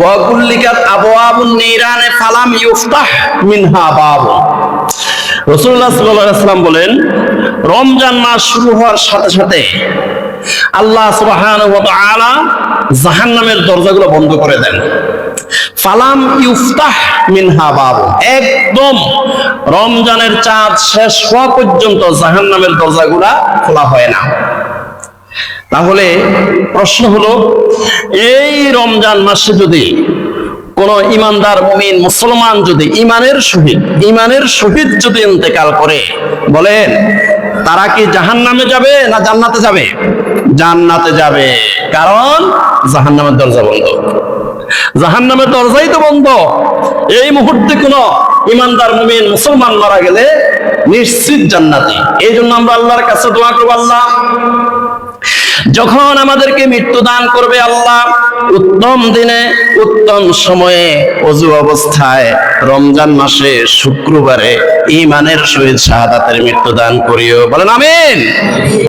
ওয়া কুল্লিকাত আবওয়াবুন নিরানে ফালাম ইফতাহ মিনহা বাব। রাসূলুল্লাহ সাল্লাল্লাহু আলাইহি ওয়াসাল্লাম বলেন, রমজান মাস শুরু হওয়ার সাথে সাথে আল্লাহ সুবহানাহু ওয়া তাআলা জাহান্নামের দরজাগুলো বন্ধ করে দেন। ফালাম ইফতাহ মিনহা বাব, একদম রমজানের চাঁদ শেষ হওয়া পর্যন্ত জাহান্নামের দরজাগুলো খোলা হয় না। তাহলে প্রশ্ন হলো, এই রমজান মাসে যদি কোন ইমানদার মুমিন মুসলমান যদি ইমানের সহিত যদি ইন্তেকাল করে, বলেন তারা কি জাহান্নামে যাবে না জান্নাতে যাবে? জান্নাতে যাবে, কারণ জাহান্নামের দরজা বন্ধ। জাহান্নামের দরজাই তো বন্ধ। এই মুহূর্তে কোন ইমানদার মুমিন মুসলমান মারা গেলে নিশ্চিত জান্নাতি। এই জন্য আমরা আল্লাহর কাছে দোয়া করব, আল্লাহ যখন আমাদেরকে মৃত্যু দান করবে, আল্লাহ উত্তম দিনে উত্তম সময়ে ওযু অবস্থায় রমজান মাসে শুক্রবারে ঈমানের সহিত শাহাদাতের মৃত্যু দান করিও, বলেন আমিন।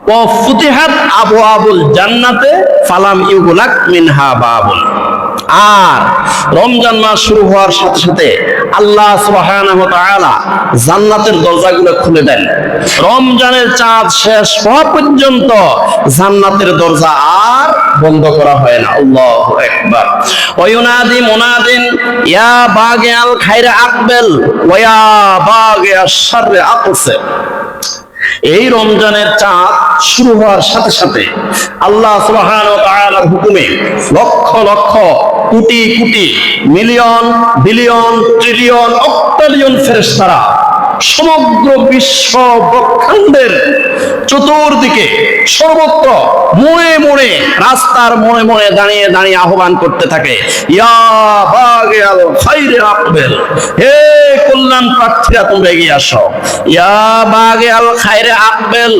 ওয়া ফুতিহাত আবওয়াবুল জান্নাতে ফালাম ইউগলাক মিনহা বাবুন। আর রমজান মাস শুরু হওয়ার সাথে সাথে আল্লাহ সুবহানাহু ওয়া তাআলা জান্নাতের দরজাগুলো খুলে দেন। রমজানের চাঁদ শেষ হওয়া পর্যন্ত জান্নাতের দরজা আর বন্ধ করা হয় না। আল্লাহু আকবার। ওয়া ইউনাদি মুনাদিন ইয়া বাগিয়াল খায়রে আকবেল ওয়া ইয়া বাগিয়াশ শাররে আকসির। এই রমজানের চাঁদ শুরু হওয়ার সাথে সাথে আল্লাহ সুবহানাহু ওয়া তাআলার হুকুমে lakh lakh crore crore million billion trillion অক্টালিয়ন ফেরেশতারা সমগ্র বিশ্ব ব্রহ্মাণ্ডের চতুর্দিকে সর্বত্র মোড়ে মোড়ে রাস্তার মোড়ে মোড়ে দাঁড়িয়ে দাঁড়িয়ে আহ্বান করতে থাকে, ইয়া বাগিয়াল খায়রে আকবেল, হে কল্যাণ প্রার্থীরা তোমরা এগিয়ে আসো। ইয়া বাগিয়াল খায়রে আকবেল,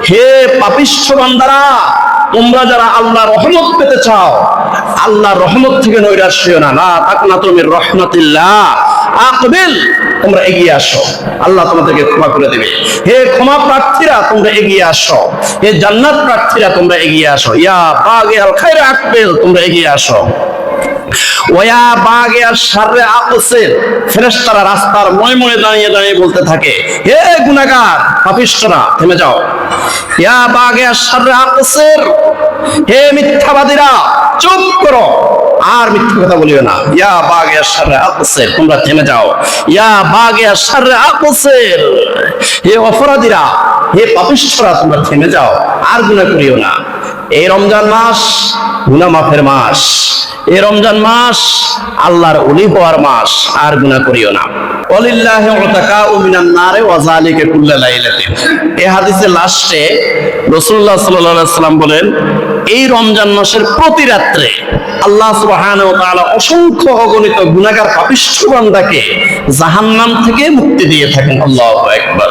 হে পাপিষ্ঠ বান্দারা, তোমরা যারা আল্লাহর রহমত পেতে চাও, আল্লাহর রহমত থেকে নৈরাশ হইও না, লা তাকনাতু মির রাহমাতিল্লাহ, আকবেল, তোমরা এগিয়ে আসো, আল্লাহ তোমাদেরকে ক্ষমা করে দেবে। হে ক্ষমা প্রার্থীরা তোমরা এগিয়ে আসো, হে জান্নাত প্রার্থীরা তোমরা এগিয়ে আসো। ইয়া বাগিয়াল খায়রে আকবেল, তোমরা এগিয়ে আসো। ওয়া বাগিয়াশ শাররে আকসির, ফেরেশতারা রাস্তার মোড়ে মোড়ে দাঁড়িয়ে দাঁড়িয়ে বলতে থাকে, হে গুনাহগার পাপিষ্ঠরা থেমে যাও। ইয়া বাগিয়াশ শাররে আকসির, হে মিথ্যাবাদীরা চুপ করো, আর মিথ্যা কথা বলিও না। ইয়া বাগিয়াশ শাররে আকসির, তোমরা থেমে যাও। ইয়া বাগিয়াশ শাররে আকসির, হে অপরাধীরা, হে পাপিষ্ঠরা তোমরা থেমে যাও, আর গুনাহ করিও না। এই রমজান মাস গুনাহ মাফের মাস, এই রমজান মাস আল্লাহর ওলি হওয়ার মাস, আর গুনাহ করিও না। ওয়ালিল্লাহি উতাকাউ মিনান নারে ওয়া যালিকা কুল্লা লাইলাতিন। এই হাদিসের লাস্টে রাসূলুল্লাহ সাল্লাল্লাহু আলাইহি ওয়াসাল্লাম বলেন, এই রমজান মাসের প্রতি রাত্রে আল্লাহ সুবহানাহু ওয়া তাআলা অসংখ্য অগণিত গুনাহগার পাপিষ্ঠ বান্দাকে জাহান্নাম থেকে মুক্তি দিয়ে থাকেন। আল্লাহু আকবার।